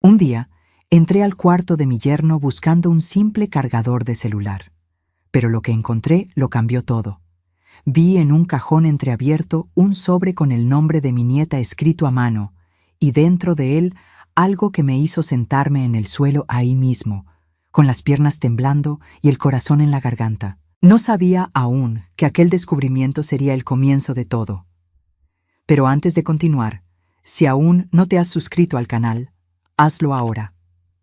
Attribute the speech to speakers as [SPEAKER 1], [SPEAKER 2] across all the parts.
[SPEAKER 1] Un día, entré al cuarto de mi yerno buscando un simple cargador de celular. Pero lo que encontré lo cambió todo. Vi en un cajón entreabierto un sobre con el nombre de mi nieta escrito a mano, y dentro de él algo que me hizo sentarme en el suelo ahí mismo, con las piernas temblando y el corazón en la garganta. No sabía aún que aquel descubrimiento sería el comienzo de todo. Pero antes de continuar, si aún no te has suscrito al canal, hazlo ahora.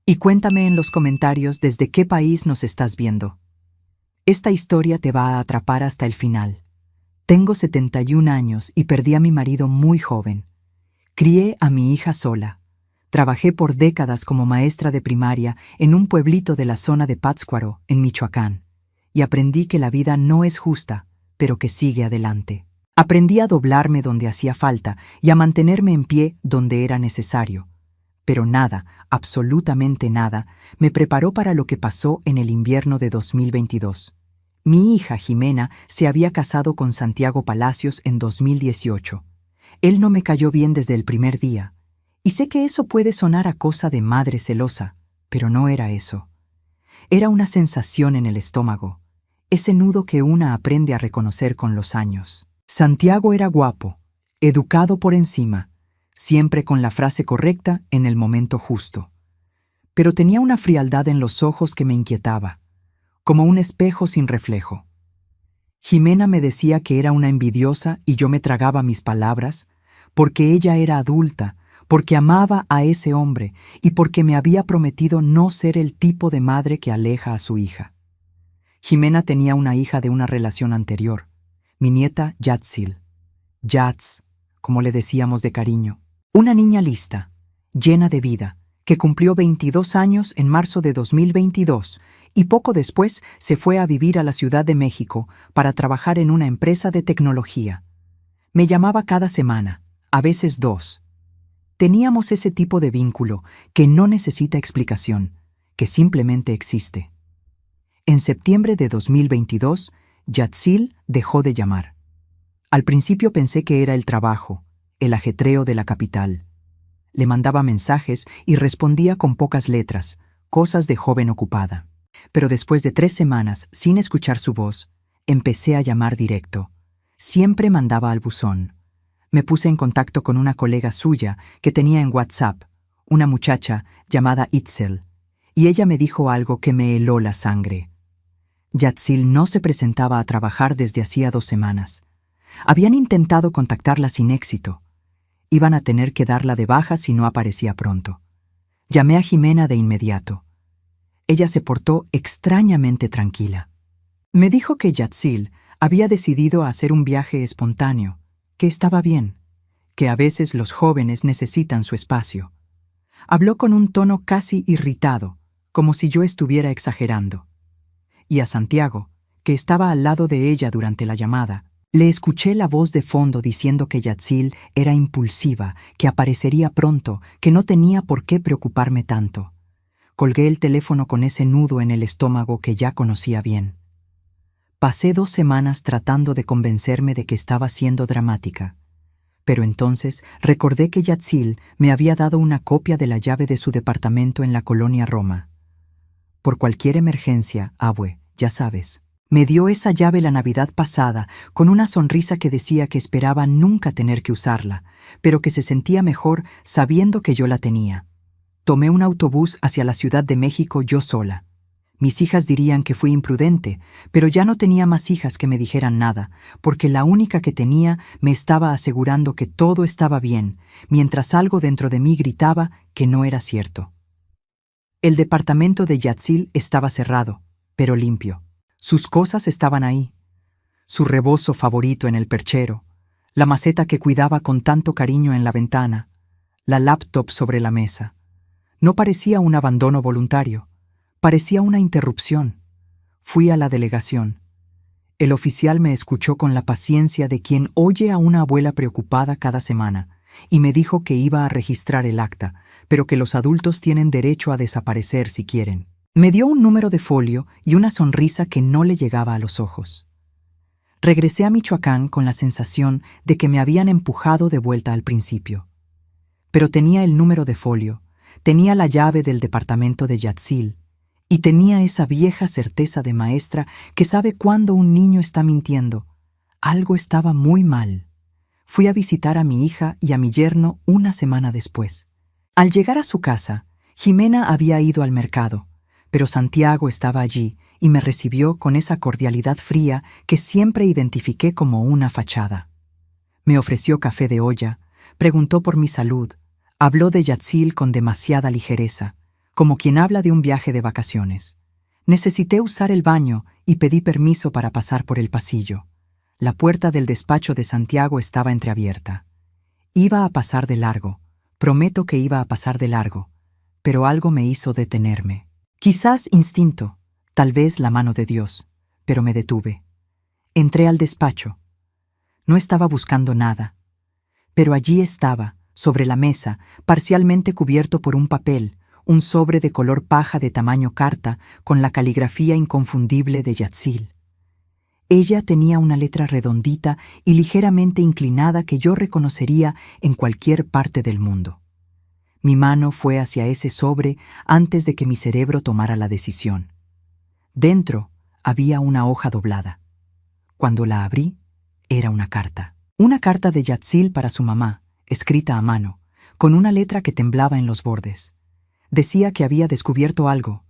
[SPEAKER 1] Y cuéntame en los comentarios desde qué país nos estás viendo. Esta historia te va a atrapar hasta el final. Tengo 71 años y perdí a mi marido muy joven. Crié a mi hija sola. Trabajé por décadas como maestra de primaria en un pueblito de la zona de Pátzcuaro, en Michoacán, y aprendí que la vida no es justa, pero que sigue adelante. Aprendí a doblarme donde hacía falta y a mantenerme en pie donde era necesario. Pero nada, absolutamente nada, me preparó para lo que pasó en el invierno de 2022. Mi hija Jimena se había casado con Santiago Palacios en 2018. Él no me cayó bien desde el primer día. Y sé que eso puede sonar a cosa de madre celosa, pero no era eso. Era una sensación en el estómago, ese nudo que una aprende a reconocer con los años. Santiago era guapo, educado por encima, siempre con la frase correcta en el momento justo. Pero tenía una frialdad en los ojos que me inquietaba, como un espejo sin reflejo. Jimena me decía que era una envidiosa y yo me tragaba mis palabras, porque ella era adulta, porque amaba a ese hombre y porque me había prometido no ser el tipo de madre que aleja a su hija. Jimena tenía una hija de una relación anterior, mi nieta Yatsil, Yats, como le decíamos de cariño. Una niña lista, llena de vida, que cumplió 22 años en marzo de 2022 y poco después se fue a vivir a la Ciudad de México para trabajar en una empresa de tecnología. Me llamaba cada semana, a veces 2. Teníamos ese tipo de vínculo que no necesita explicación, que simplemente existe. En septiembre de 2022, Yatsil dejó de llamar. Al principio pensé que era el trabajo, el ajetreo de la capital. Le mandaba mensajes y respondía con pocas letras, cosas de joven ocupada. Pero después de 3 semanas sin escuchar su voz, empecé a llamar directo. Siempre mandaba al buzón. Me puse en contacto con una colega suya que tenía en WhatsApp, una muchacha llamada Itzel, y ella me dijo algo que me heló la sangre. Yatsil no se presentaba a trabajar desde hacía 2 semanas. Habían intentado contactarla sin éxito. Iban a tener que darla de baja si no aparecía pronto. Llamé a Jimena de inmediato. Ella se portó extrañamente tranquila. Me dijo que Yatsil había decidido hacer un viaje espontáneo, que estaba bien, que a veces los jóvenes necesitan su espacio. Habló con un tono casi irritado, como si yo estuviera exagerando. Y a Santiago, que estaba al lado de ella durante la llamada, le escuché la voz de fondo diciendo que Yatsil era impulsiva, que aparecería pronto, que no tenía por qué preocuparme tanto. Colgué el teléfono con ese nudo en el estómago que ya conocía bien. Pasé 2 semanas tratando de convencerme de que estaba siendo dramática. Pero entonces recordé que Yatsil me había dado una copia de la llave de su departamento en la colonia Roma. Por cualquier emergencia, abue, ya sabes. Me dio esa llave la Navidad pasada, con una sonrisa que decía que esperaba nunca tener que usarla, pero que se sentía mejor sabiendo que yo la tenía. Tomé un autobús hacia la Ciudad de México yo sola. Mis hijas dirían que fui imprudente, pero ya no tenía más hijas que me dijeran nada, porque la única que tenía me estaba asegurando que todo estaba bien, mientras algo dentro de mí gritaba que no era cierto. El departamento de Yatsil estaba cerrado, pero limpio. Sus cosas estaban ahí. Su rebozo favorito en el perchero, la maceta que cuidaba con tanto cariño en la ventana, la laptop sobre la mesa. No parecía un abandono voluntario, parecía una interrupción. Fui a la delegación. El oficial me escuchó con la paciencia de quien oye a una abuela preocupada cada semana y me dijo que iba a registrar el acta, pero que los adultos tienen derecho a desaparecer si quieren. Me dio un número de folio y una sonrisa que no le llegaba a los ojos. Regresé a Michoacán con la sensación de que me habían empujado de vuelta al principio. Pero tenía el número de folio, Tenía la llave del departamento de Yatzil y tenía esa vieja certeza de maestra que sabe cuándo un niño está mintiendo. Algo estaba muy mal. Fui a visitar a mi hija y a mi yerno una semana después. Al llegar a su casa, Jimena había ido al mercado, pero Santiago estaba allí y me recibió con esa cordialidad fría que siempre identifiqué como una fachada. Me ofreció café de olla, preguntó por mi salud, habló de Yatzil con demasiada ligereza, como quien habla de un viaje de vacaciones. Necesité usar el baño y pedí permiso para pasar por el pasillo. La puerta del despacho de Santiago estaba entreabierta. Iba a pasar de largo, prometo que iba a pasar de largo, pero algo me hizo detenerme. Quizás instinto, tal vez la mano de Dios, pero me detuve. Entré al despacho. No estaba buscando nada, pero allí estaba, sobre la mesa, parcialmente cubierto por un papel, un sobre de color paja de tamaño carta con la caligrafía inconfundible de Yatzil. Ella tenía una letra redondita y ligeramente inclinada que yo reconocería en cualquier parte del mundo. Mi mano fue hacia ese sobre antes de que mi cerebro tomara la decisión. Dentro había una hoja doblada. Cuando la abrí, era una carta. Una carta de Yatzil para su mamá, escrita a mano, con una letra que temblaba en los bordes. Decía que había descubierto algo,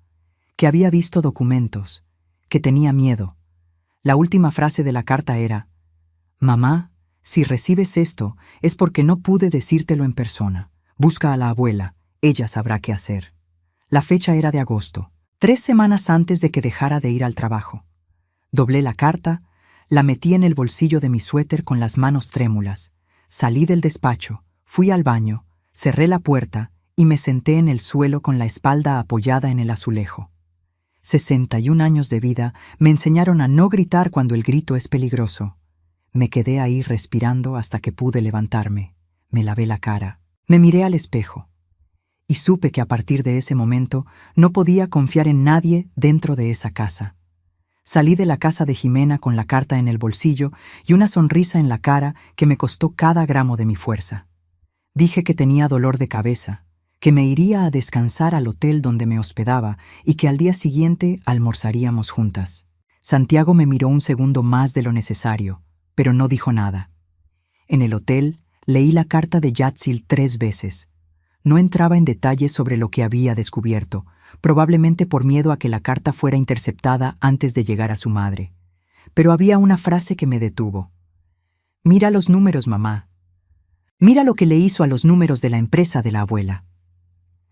[SPEAKER 1] que había visto documentos, que tenía miedo. La última frase de la carta era: «Mamá, si recibes esto es porque no pude decírtelo en persona. Busca a la abuela, ella sabrá qué hacer». La fecha era de agosto, 3 semanas antes de que dejara de ir al trabajo. Doblé la carta, la metí en el bolsillo de mi suéter con las manos trémulas. Salí del despacho, fui al baño, cerré la puerta y me senté en el suelo con la espalda apoyada en el azulejo. 61 años de vida me enseñaron a no gritar cuando el grito es peligroso. Me quedé ahí respirando hasta que pude levantarme. Me lavé la cara. Me miré al espejo. Y supe que a partir de ese momento no podía confiar en nadie dentro de esa casa. Salí de la casa de Jimena con la carta en el bolsillo y una sonrisa en la cara que me costó cada gramo de mi fuerza. Dije que tenía dolor de cabeza, que me iría a descansar al hotel donde me hospedaba y que al día siguiente almorzaríamos juntas. Santiago me miró un segundo más de lo necesario, pero no dijo nada. En el hotel leí la carta de Yatzil 3 veces. No entraba en detalles sobre lo que había descubierto, probablemente por miedo a que la carta fuera interceptada antes de llegar a su madre. Pero había una frase que me detuvo. «Mira los números, mamá. Mira lo que le hizo a los números de la empresa de la abuela».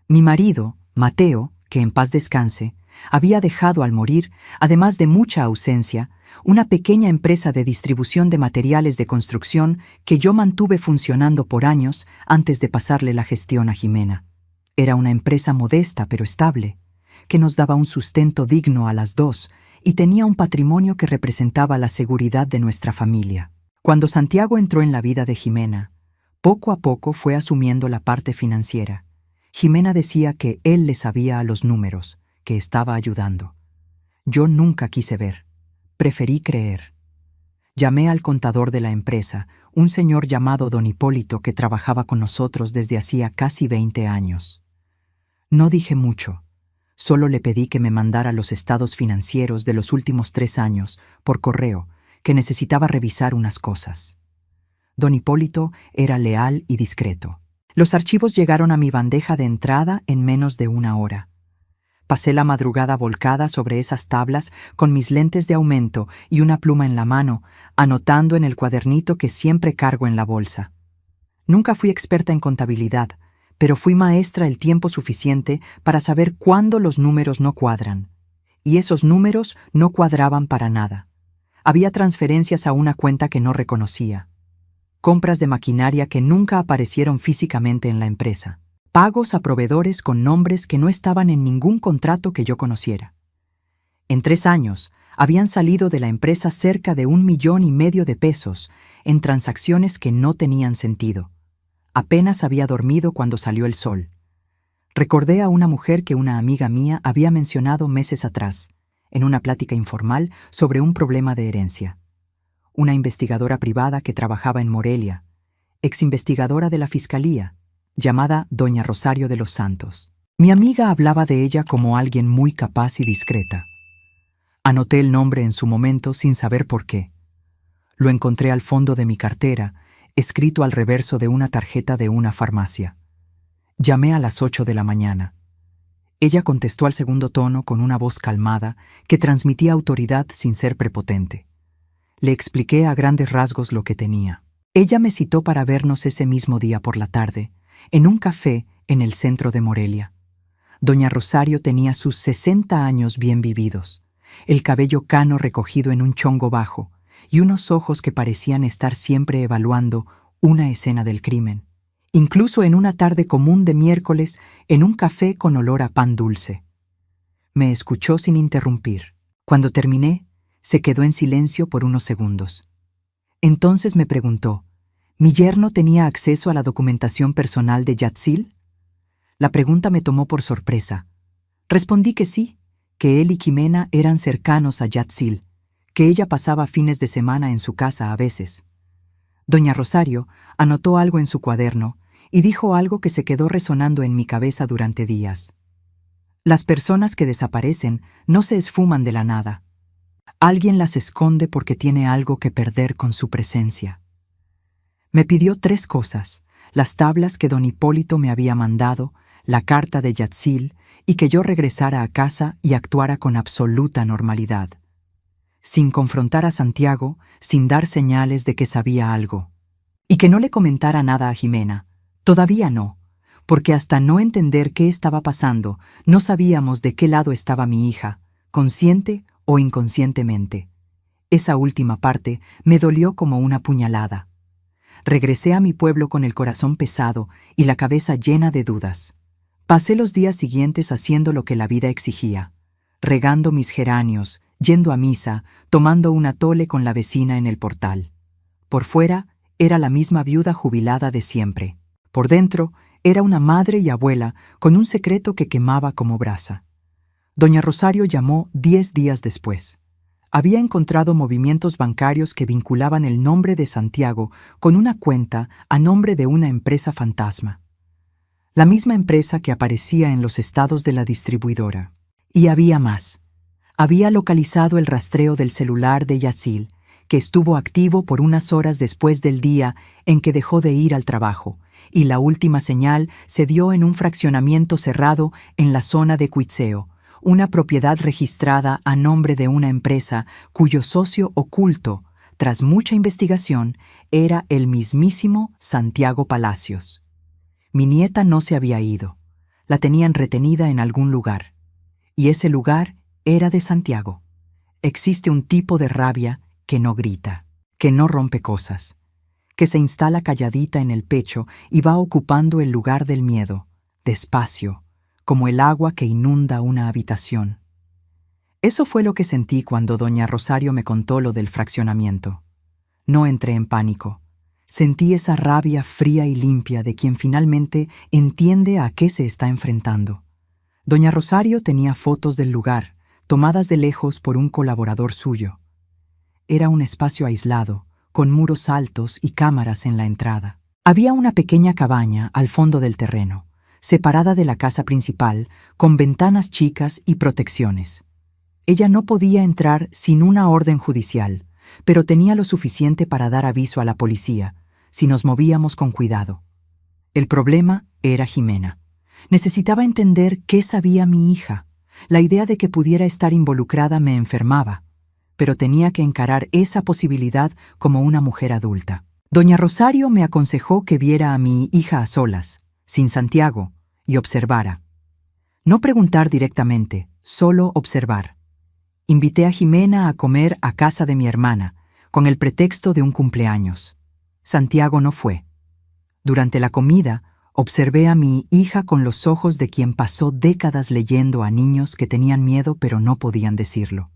[SPEAKER 1] Mi marido, Mateo, que en paz descanse, había dejado al morir, además de mucha ausencia, una pequeña empresa de distribución de materiales de construcción que yo mantuve funcionando por años antes de pasarle la gestión a Jimena. Era una empresa modesta pero estable, que nos daba un sustento digno a las dos y tenía un patrimonio que representaba la seguridad de nuestra familia. Cuando Santiago entró en la vida de Jimena, poco a poco fue asumiendo la parte financiera. Jimena decía que él le sabía a los números, que estaba ayudando. Yo nunca quise ver. Preferí creer. Llamé al contador de la empresa, un señor llamado don Hipólito que trabajaba con nosotros desde hacía casi 20 años. No dije mucho. Solo le pedí que me mandara los estados financieros de los últimos 3 años, por correo, que necesitaba revisar unas cosas. Don Hipólito era leal y discreto. Los archivos llegaron a mi bandeja de entrada en menos de 1 hora. Pasé la madrugada volcada sobre esas tablas con mis lentes de aumento y una pluma en la mano, anotando en el cuadernito que siempre cargo en la bolsa. Nunca fui experta en contabilidad, pero fui maestra el tiempo suficiente para saber cuándo los números no cuadran. Y esos números no cuadraban para nada. Había transferencias a una cuenta que no reconocía. Compras de maquinaria que nunca aparecieron físicamente en la empresa. Pagos a proveedores con nombres que no estaban en ningún contrato que yo conociera. En 3 años, habían salido de la empresa cerca de 1,5 millones de pesos en transacciones que no tenían sentido. Apenas había dormido cuando salió el sol. Recordé a una mujer que una amiga mía había mencionado meses atrás, en una plática informal sobre un problema de herencia. Una investigadora privada que trabajaba en Morelia, exinvestigadora de la Fiscalía, llamada Doña Rosario de los Santos. Mi amiga hablaba de ella como alguien muy capaz y discreta. Anoté el nombre en su momento sin saber por qué. Lo encontré al fondo de mi cartera, escrito al reverso de una tarjeta de una farmacia. Llamé a las 8 de la mañana. Ella contestó al segundo tono con una voz calmada que transmitía autoridad sin ser prepotente. Le expliqué a grandes rasgos lo que tenía. Ella me citó para vernos ese mismo día por la tarde, en un café en el centro de Morelia. Doña Rosario tenía sus 60 años bien vividos, el cabello cano recogido en un chongo bajo y unos ojos que parecían estar siempre evaluando una escena del crimen, incluso en una tarde común de miércoles en un café con olor a pan dulce. Me escuchó sin interrumpir. Cuando terminé, se quedó en silencio por unos segundos. Entonces me preguntó, ¿mi yerno tenía acceso a la documentación personal de Yatzil? La pregunta me tomó por sorpresa. Respondí que sí, que él y Jimena eran cercanos a Yatzil, que ella pasaba fines de semana en su casa a veces. Doña Rosario anotó algo en su cuaderno y dijo algo que se quedó resonando en mi cabeza durante días. Las personas que desaparecen no se esfuman de la nada. Alguien las esconde porque tiene algo que perder con su presencia. Me pidió 3 cosas: las tablas que don Hipólito me había mandado, la carta de Yatzil y que yo regresara a casa y actuara con absoluta normalidad. Sin confrontar a Santiago, sin dar señales de que sabía algo. Y que no le comentara nada a Jimena. Todavía no, porque hasta no entender qué estaba pasando, no sabíamos de qué lado estaba mi hija, consciente o inconscientemente. Esa última parte me dolió como una puñalada. Regresé a mi pueblo con el corazón pesado y la cabeza llena de dudas. Pasé los días siguientes haciendo lo que la vida exigía, regando mis geranios, yendo a misa, tomando un atole con la vecina en el portal. Por fuera, era la misma viuda jubilada de siempre. Por dentro, era una madre y abuela con un secreto que quemaba como brasa. Doña Rosario llamó 10 días después. Había encontrado movimientos bancarios que vinculaban el nombre de Santiago con una cuenta a nombre de una empresa fantasma. La misma empresa que aparecía en los estados de la distribuidora. Y había más. Había localizado el rastreo del celular de Yatzil, que estuvo activo por unas horas después del día en que dejó de ir al trabajo, y la última señal se dio en un fraccionamiento cerrado en la zona de Cuitzeo, una propiedad registrada a nombre de una empresa cuyo socio oculto, tras mucha investigación, era el mismísimo Santiago Palacios. Mi nieta no se había ido. La tenían retenida en algún lugar. Y ese lugar era de Santiago. Existe un tipo de rabia que no grita, que no rompe cosas, que se instala calladita en el pecho y va ocupando el lugar del miedo, despacio, como el agua que inunda una habitación. Eso fue lo que sentí cuando doña Rosario me contó lo del fraccionamiento. No entré en pánico. Sentí esa rabia fría y limpia de quien finalmente entiende a qué se está enfrentando. Doña Rosario tenía fotos del lugar, tomadas de lejos por un colaborador suyo. Era un espacio aislado, con muros altos y cámaras en la entrada. Había una pequeña cabaña al fondo del terreno, separada de la casa principal, con ventanas chicas y protecciones. Ella no podía entrar sin una orden judicial, pero tenía lo suficiente para dar aviso a la policía, si nos movíamos con cuidado. El problema era Jimena. Necesitaba entender qué sabía mi hija. La idea de que pudiera estar involucrada me enfermaba, pero tenía que encarar esa posibilidad como una mujer adulta. Doña Rosario me aconsejó que viera a mi hija a solas, sin Santiago, y observara. No preguntar directamente, solo observar. Invité a Jimena a comer a casa de mi hermana, con el pretexto de un cumpleaños. Santiago no fue. Durante la comida, observé a mi hija con los ojos de quien pasó décadas leyendo a niños que tenían miedo pero no podían decirlo.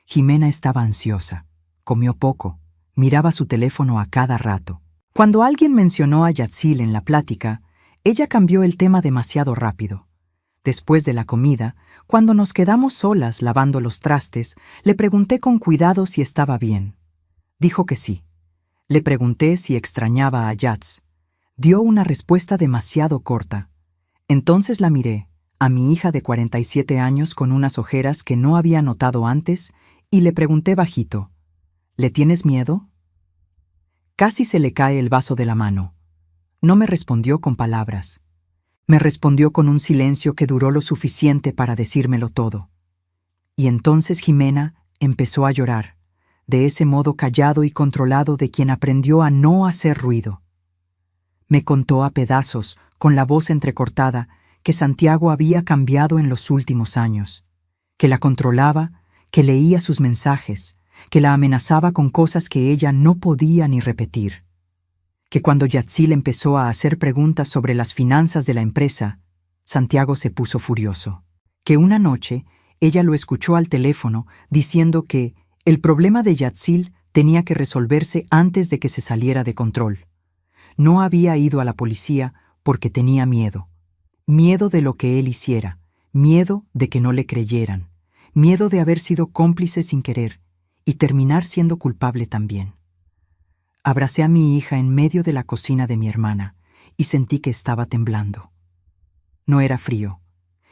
[SPEAKER 1] Jimena estaba ansiosa, comió poco, miraba su teléfono a cada rato. Cuando alguien mencionó a Yatzil en la plática, ella cambió el tema demasiado rápido. Después de la comida, cuando nos quedamos solas lavando los trastes, le pregunté con cuidado si estaba bien. Dijo que sí. Le pregunté si extrañaba a Yatz. Dio una respuesta demasiado corta. Entonces la miré, a mi hija de 47 años con unas ojeras que no había notado antes, y le pregunté bajito, ¿le tienes miedo? Casi se le cae el vaso de la mano. No me respondió con palabras. Me respondió con un silencio que duró lo suficiente para decírmelo todo. Y entonces Jimena empezó a llorar, de ese modo callado y controlado de quien aprendió a no hacer ruido. Me contó a pedazos, con la voz entrecortada, que Santiago había cambiado en los últimos años, que la controlaba, que leía sus mensajes, que la amenazaba con cosas que ella no podía ni repetir, que cuando Yatzil empezó a hacer preguntas sobre las finanzas de la empresa, Santiago se puso furioso, que una noche ella lo escuchó al teléfono diciendo que el problema de Yatzil tenía que resolverse antes de que se saliera de control. No había ido a la policía porque tenía miedo. Miedo de lo que él hiciera, miedo de que no le creyeran, miedo de haber sido cómplice sin querer y terminar siendo culpable también. Abracé a mi hija en medio de la cocina de mi hermana y sentí que estaba temblando. No era frío.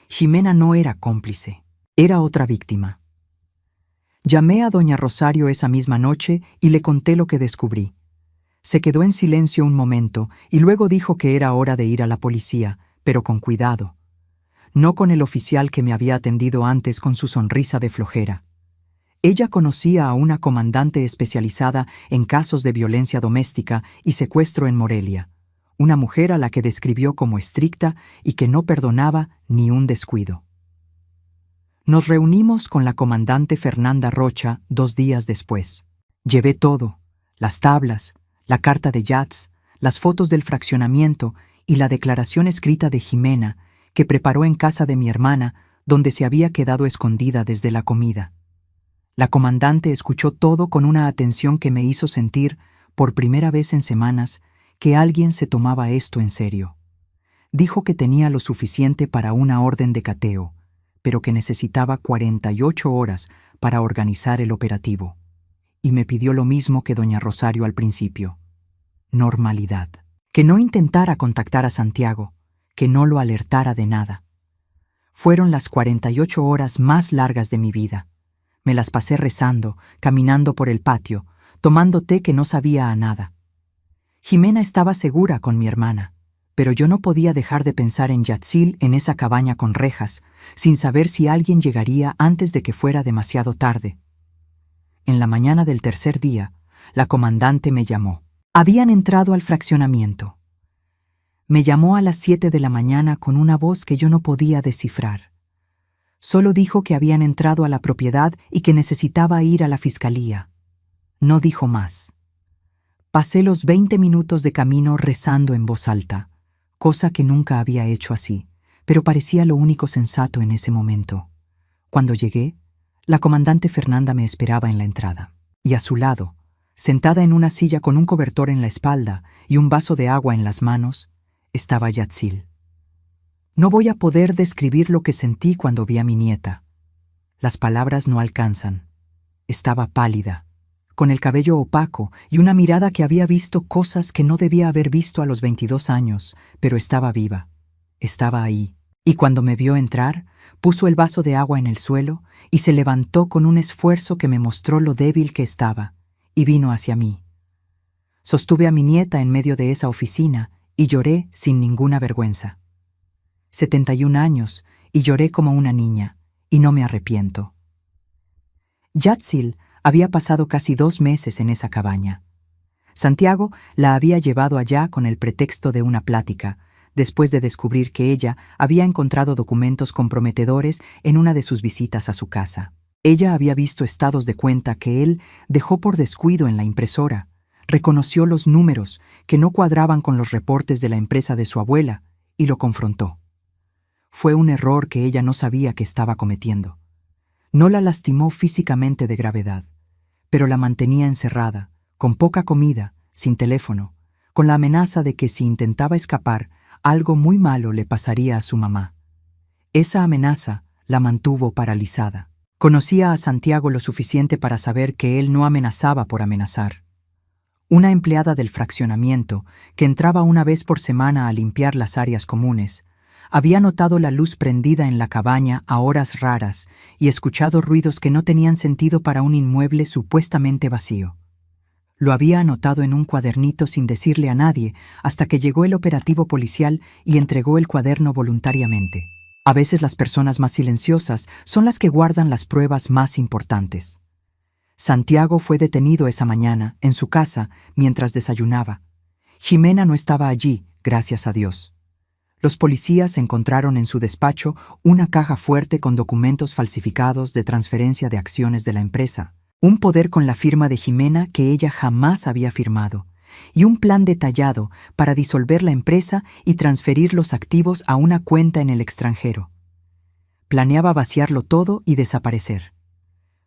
[SPEAKER 1] Ximena no era cómplice, era otra víctima. Llamé a doña Rosario esa misma noche y le conté lo que descubrí. Se quedó en silencio un momento y luego dijo que era hora de ir a la policía, pero con cuidado. No con el oficial que me había atendido antes con su sonrisa de flojera. Ella conocía a una comandante especializada en casos de violencia doméstica y secuestro en Morelia, una mujer a la que describió como estricta y que no perdonaba ni un descuido. Nos reunimos con la comandante Fernanda Rocha 2 días después. Llevé todo, las tablas, la carta de Yats, las fotos del fraccionamiento y la declaración escrita de Jimena, que preparó en casa de mi hermana, donde se había quedado escondida desde la comida. La comandante escuchó todo con una atención que me hizo sentir, por primera vez en semanas, que alguien se tomaba esto en serio. Dijo que tenía lo suficiente para una orden de cateo, pero que necesitaba 48 horas para organizar el operativo. Y me pidió lo mismo que doña Rosario al principio. Normalidad. Que no intentara contactar a Santiago, que no lo alertara de nada. Fueron las 48 horas más largas de mi vida. Me las pasé rezando, caminando por el patio, tomando té que no sabía a nada. Jimena estaba segura con mi hermana, pero yo no podía dejar de pensar en Yatzil en esa cabaña con rejas, sin saber si alguien llegaría antes de que fuera demasiado tarde. En la mañana del tercer día, la comandante me llamó. Habían entrado al fraccionamiento. Me llamó a las 7 de la mañana con una voz que yo no podía descifrar. Solo dijo que habían entrado a la propiedad y que necesitaba ir a la fiscalía. No dijo más. Pasé los 20 minutos de camino rezando en voz alta, cosa que nunca había hecho así, pero parecía lo único sensato en ese momento. Cuando llegué, la comandante Fernanda me esperaba en la entrada, y a su lado, sentada en una silla con un cobertor en la espalda y un vaso de agua en las manos, estaba Yatzil. No voy a poder describir lo que sentí cuando vi a mi nieta. Las palabras no alcanzan. Estaba pálida, con el cabello opaco y una mirada que había visto cosas que no debía haber visto a los 22 años, pero estaba viva. Estaba ahí. Y cuando me vio entrar, puso el vaso de agua en el suelo y se levantó con un esfuerzo que me mostró lo débil que estaba, y vino hacia mí. Sostuve a mi nieta en medio de esa oficina y lloré sin ninguna vergüenza. 71 años, y lloré como una niña, y no me arrepiento. Yatzil había pasado casi 2 meses en esa cabaña. Santiago la había llevado allá con el pretexto de una plática, después de descubrir que ella había encontrado documentos comprometedores en una de sus visitas a su casa. Ella había visto estados de cuenta que él dejó por descuido en la impresora, reconoció los números que no cuadraban con los reportes de la empresa de su abuela y lo confrontó. Fue un error que ella no sabía que estaba cometiendo. No la lastimó físicamente de gravedad, pero la mantenía encerrada, con poca comida, sin teléfono, con la amenaza de que si intentaba escapar, algo muy malo le pasaría a su mamá. Esa amenaza la mantuvo paralizada. Conocía a Santiago lo suficiente para saber que él no amenazaba por amenazar. Una empleada del fraccionamiento, que entraba una vez por semana a limpiar las áreas comunes, Había notado la luz prendida en la cabaña a horas raras y escuchado ruidos que no tenían sentido para un inmueble supuestamente vacío. Lo había anotado en un cuadernito sin decirle a nadie hasta que llegó el operativo policial y entregó el cuaderno voluntariamente. A veces las personas más silenciosas son las que guardan las pruebas más importantes. Santiago fue detenido esa mañana, en su casa, mientras desayunaba. Jimena no estaba allí, gracias a Dios. Los policías encontraron en su despacho una caja fuerte con documentos falsificados de transferencia de acciones de la empresa, un poder con la firma de Jimena que ella jamás había firmado, y un plan detallado para disolver la empresa y transferir los activos a una cuenta en el extranjero. Planeaba vaciarlo todo y desaparecer.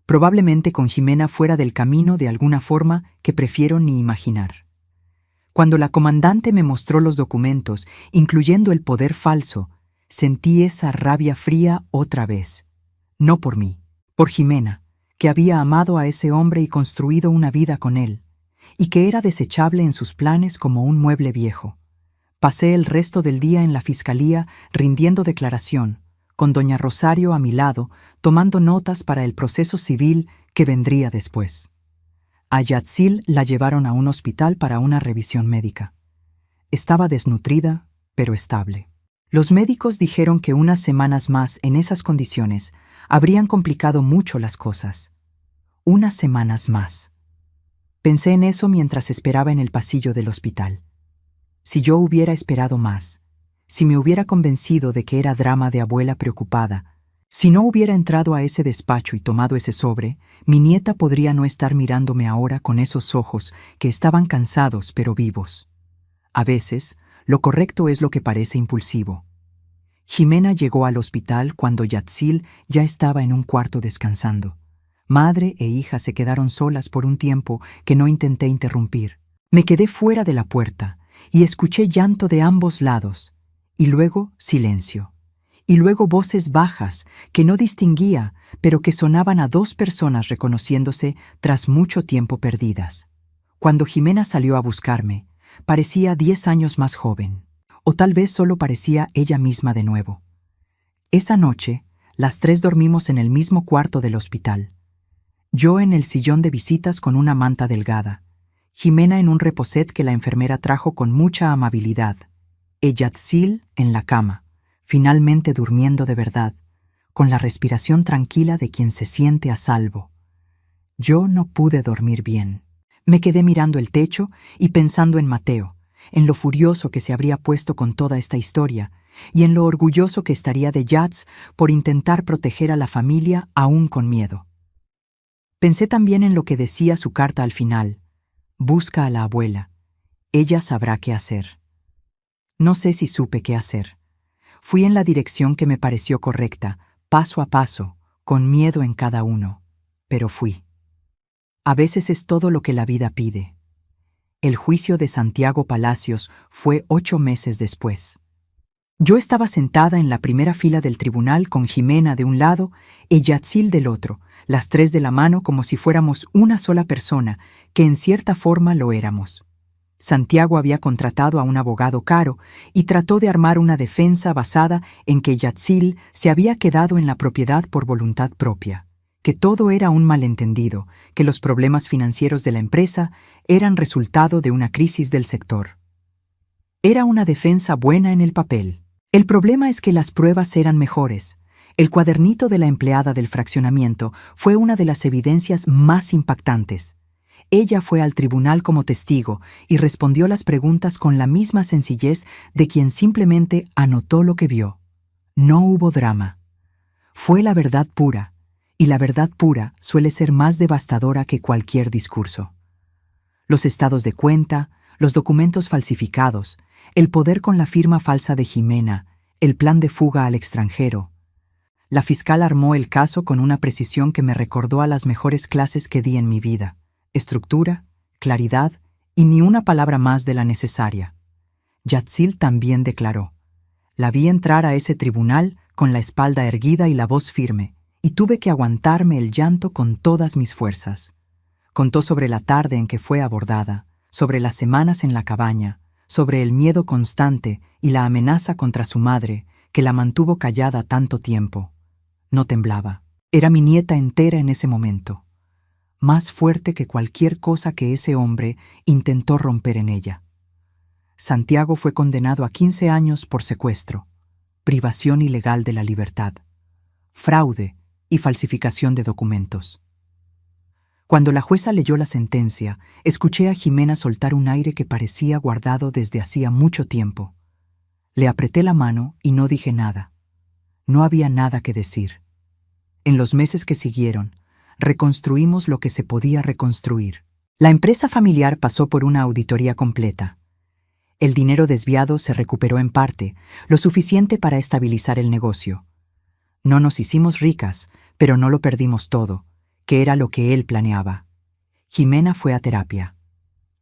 [SPEAKER 1] Probablemente con Jimena fuera del camino de alguna forma que prefiero ni imaginar. Cuando la comandante me mostró los documentos, incluyendo el poder falso, sentí esa rabia fría otra vez. No por mí, por Jimena, que había amado a ese hombre y construido una vida con él, y que era desechable en sus planes como un mueble viejo. Pasé el resto del día en la fiscalía rindiendo declaración, con doña Rosario a mi lado, tomando notas para el proceso civil que vendría después. A Yatzil la llevaron a un hospital para una revisión médica. Estaba desnutrida, pero estable. Los médicos dijeron que unas semanas más en esas condiciones habrían complicado mucho las cosas. Unas semanas más. Pensé en eso mientras esperaba en el pasillo del hospital. Si yo hubiera esperado más, si me hubiera convencido de que era drama de abuela preocupada, si no hubiera entrado a ese despacho y tomado ese sobre, mi nieta podría no estar mirándome ahora con esos ojos que estaban cansados pero vivos. A veces, lo correcto es lo que parece impulsivo. Jimena llegó al hospital cuando Yatzil ya estaba en un cuarto descansando. Madre e hija se quedaron solas por un tiempo que no intenté interrumpir. Me quedé fuera de la puerta y escuché llanto de ambos lados, y luego silencio. Y luego voces bajas que no distinguía, pero que sonaban a dos personas reconociéndose tras mucho tiempo perdidas. Cuando Jimena salió a buscarme, parecía 10 años más joven, o tal vez solo parecía ella misma de nuevo. Esa noche, las tres dormimos en el mismo cuarto del hospital. Yo en el sillón de visitas con una manta delgada, Jimena en un reposet que la enfermera trajo con mucha amabilidad, y Yatzil en la cama, finalmente durmiendo de verdad, con la respiración tranquila de quien se siente a salvo. Yo no pude dormir bien. Me quedé mirando el techo y pensando en Mateo, en lo furioso que se habría puesto con toda esta historia, y en lo orgulloso que estaría de Yats por intentar proteger a la familia aún con miedo. Pensé también en lo que decía su carta al final: busca a la abuela, ella sabrá qué hacer. No sé si supe qué hacer. Fui en la dirección que me pareció correcta, paso a paso, con miedo en cada uno, pero fui. A veces es todo lo que la vida pide. El juicio de Santiago Palacios fue 8 meses después. Yo estaba sentada en la primera fila del tribunal con Jimena de un lado y Yatzil del otro, las tres de la mano como si fuéramos una sola persona, que en cierta forma lo éramos. Santiago había contratado a un abogado caro y trató de armar una defensa basada en que Yatzil se había quedado en la propiedad por voluntad propia, que todo era un malentendido, que los problemas financieros de la empresa eran resultado de una crisis del sector. Era una defensa buena en el papel. El problema es que las pruebas eran mejores. El cuadernito de la empleada del fraccionamiento fue una de las evidencias más impactantes. Ella fue al tribunal como testigo y respondió las preguntas con la misma sencillez de quien simplemente anotó lo que vio. No hubo drama. Fue la verdad pura, y la verdad pura suele ser más devastadora que cualquier discurso. Los estados de cuenta, los documentos falsificados, el poder con la firma falsa de Jimena, el plan de fuga al extranjero. La fiscal armó el caso con una precisión que me recordó a las mejores clases que di en mi vida. Estructura, claridad y ni una palabra más de la necesaria. Yatzil también declaró. La vi entrar a ese tribunal con la espalda erguida y la voz firme, y tuve que aguantarme el llanto con todas mis fuerzas. Contó sobre la tarde en que fue abordada, sobre las semanas en la cabaña, sobre el miedo constante y la amenaza contra su madre, que la mantuvo callada tanto tiempo. No temblaba. Era mi nieta entera en ese momento, más fuerte que cualquier cosa que ese hombre intentó romper en ella. Santiago fue condenado a 15 años por secuestro, privación ilegal de la libertad, fraude y falsificación de documentos. Cuando la jueza leyó la sentencia, escuché a Jimena soltar un aire que parecía guardado desde hacía mucho tiempo. Le apreté la mano y no dije nada. No había nada que decir. En los meses que siguieron, reconstruimos lo que se podía reconstruir. La empresa familiar pasó por una auditoría completa. El dinero desviado se recuperó en parte, lo suficiente para estabilizar el negocio. No nos hicimos ricas, pero no lo perdimos todo, que era lo que él planeaba. Jimena fue a terapia.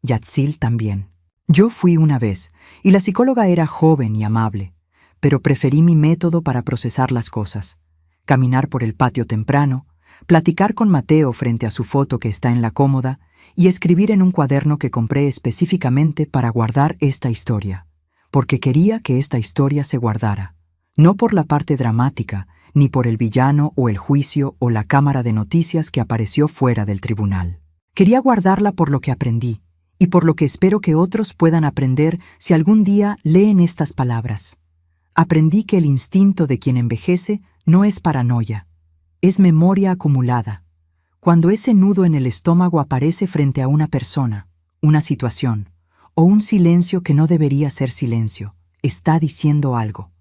[SPEAKER 1] Yatzil también. Yo fui una vez, y la psicóloga era joven y amable, pero preferí mi método para procesar las cosas. Caminar por el patio temprano, platicar con Mateo frente a su foto que está en la cómoda y escribir en un cuaderno que compré específicamente para guardar esta historia, porque quería que esta historia se guardara, no por la parte dramática, ni por el villano o el juicio o la cámara de noticias que apareció fuera del tribunal. Quería guardarla por lo que aprendí y por lo que espero que otros puedan aprender si algún día leen estas palabras. Aprendí que el instinto de quien envejece no es paranoia, es memoria acumulada. Cuando ese nudo en el estómago aparece frente a una persona, una situación, o un silencio que no debería ser silencio, está diciendo algo.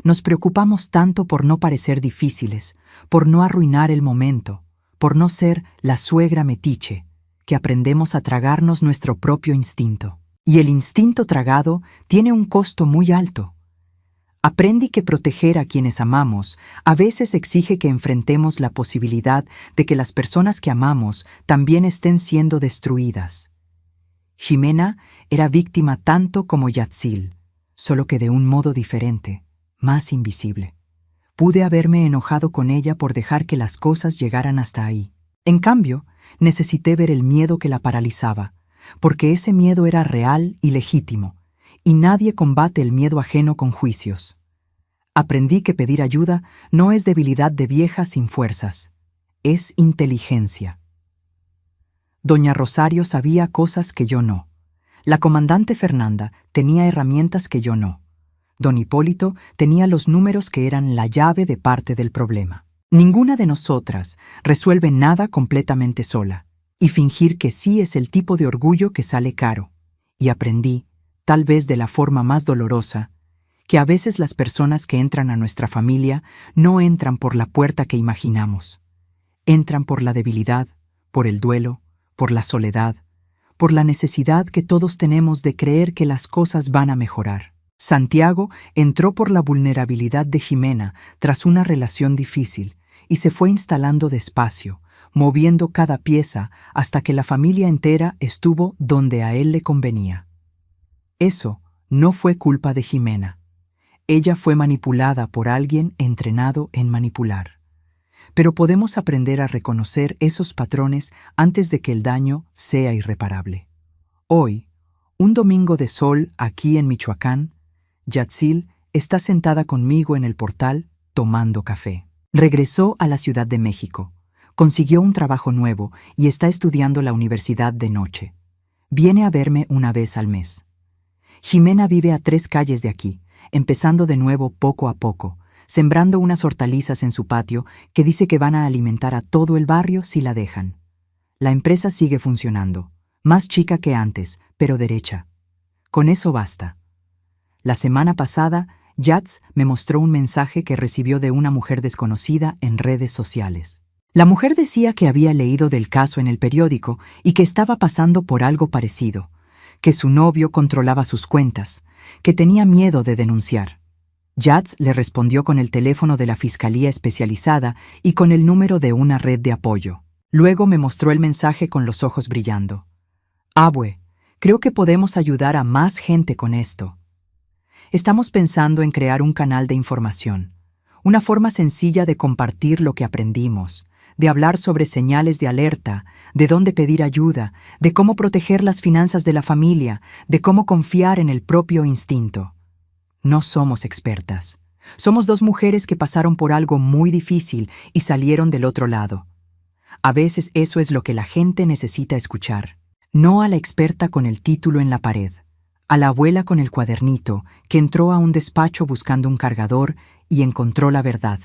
[SPEAKER 1] Nos preocupamos tanto por no parecer difíciles, por no arruinar el momento, por no ser la suegra metiche, que aprendemos a tragarnos nuestro propio instinto. Y el instinto tragado tiene un costo muy alto. Aprendí que proteger a quienes amamos a veces exige que enfrentemos la posibilidad de que las personas que amamos también estén siendo destruidas. Jimena era víctima tanto como Yatzil, solo que de un modo diferente, más invisible. Pude haberme enojado con ella por dejar que las cosas llegaran hasta ahí. En cambio, necesité ver el miedo que la paralizaba, porque ese miedo era real y legítimo, y nadie combate el miedo ajeno con juicios. Aprendí que pedir ayuda no es debilidad de vieja sin fuerzas, es inteligencia. Doña Rosario sabía cosas que yo no. La comandante Fernanda tenía herramientas que yo no. Don Hipólito tenía los números que eran la llave de parte del problema. Ninguna de nosotras resuelve nada completamente sola, y fingir que sí es el tipo de orgullo que sale caro. Y aprendí, tal vez de la forma más dolorosa, que a veces las personas que entran a nuestra familia no entran por la puerta que imaginamos. Entran por la debilidad, por el duelo, por la soledad, por la necesidad que todos tenemos de creer que las cosas van a mejorar. Santiago entró por la vulnerabilidad de Jimena tras una relación difícil y se fue instalando despacio, moviendo cada pieza hasta que la familia entera estuvo donde a él le convenía. Eso no fue culpa de Jimena. Ella fue manipulada por alguien entrenado en manipular. Pero podemos aprender a reconocer esos patrones antes de que el daño sea irreparable. Hoy, un domingo de sol aquí en Michoacán, Yatzil está sentada conmigo en el portal tomando café. Regresó a la Ciudad de México, consiguió un trabajo nuevo y está estudiando la universidad de noche. Viene a verme una vez al mes. Jimena vive a 3 calles de aquí, empezando de nuevo poco a poco, sembrando unas hortalizas en su patio que dice que van a alimentar a todo el barrio si la dejan. La empresa sigue funcionando, más chica que antes, pero derecha. Con eso basta. La semana pasada, Yatz me mostró un mensaje que recibió de una mujer desconocida en redes sociales. La mujer decía que había leído del caso en el periódico y que estaba pasando por algo parecido, que su novio controlaba sus cuentas, que tenía miedo de denunciar. Yatz le respondió con el teléfono de la Fiscalía Especializada y con el número de una red de apoyo. Luego me mostró el mensaje con los ojos brillando. Abue, creo que podemos ayudar a más gente con esto. Estamos pensando en crear un canal de información, una forma sencilla de compartir lo que aprendimos, de hablar sobre señales de alerta, de dónde pedir ayuda, de cómo proteger las finanzas de la familia, de cómo confiar en el propio instinto. No somos expertas, Somos dos mujeres que pasaron por algo muy difícil y salieron del otro lado. A veces eso es lo que la gente necesita escuchar. No a la experta con el título en la pared, a la abuela con el cuadernito que entró a un despacho buscando un cargador y encontró la verdad.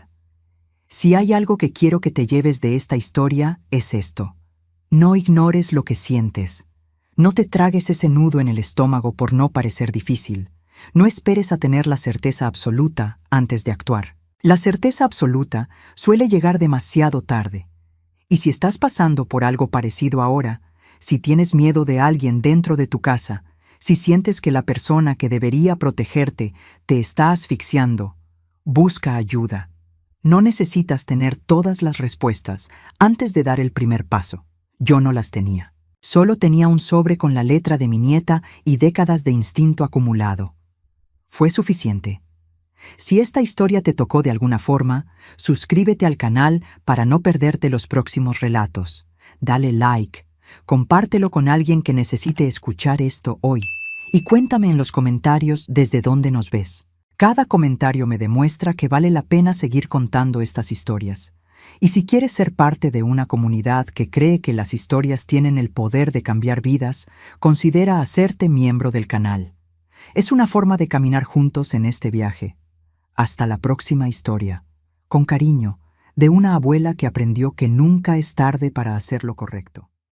[SPEAKER 1] Si hay algo que quiero que te lleves de esta historia, es esto. No ignores lo que sientes. No te tragues ese nudo en el estómago por no parecer difícil. No esperes a tener la certeza absoluta antes de actuar. La certeza absoluta suele llegar demasiado tarde. Y si estás pasando por algo parecido ahora, si tienes miedo de alguien dentro de tu casa, si sientes que la persona que debería protegerte te está asfixiando, busca ayuda. No necesitas tener todas las respuestas antes de dar el primer paso. Yo no las tenía. Solo tenía un sobre con la letra de mi nieta y décadas de instinto acumulado. Fue suficiente. Si esta historia te tocó de alguna forma, suscríbete al canal para no perderte los próximos relatos. Dale like, compártelo con alguien que necesite escuchar esto hoy y cuéntame en los comentarios desde dónde nos ves. Cada comentario me demuestra que vale la pena seguir contando estas historias. Y si quieres ser parte de una comunidad que cree que las historias tienen el poder de cambiar vidas, considera hacerte miembro del canal. Es una forma de caminar juntos en este viaje. Hasta la próxima historia. Con cariño, de una abuela que aprendió que nunca es tarde para hacer lo correcto.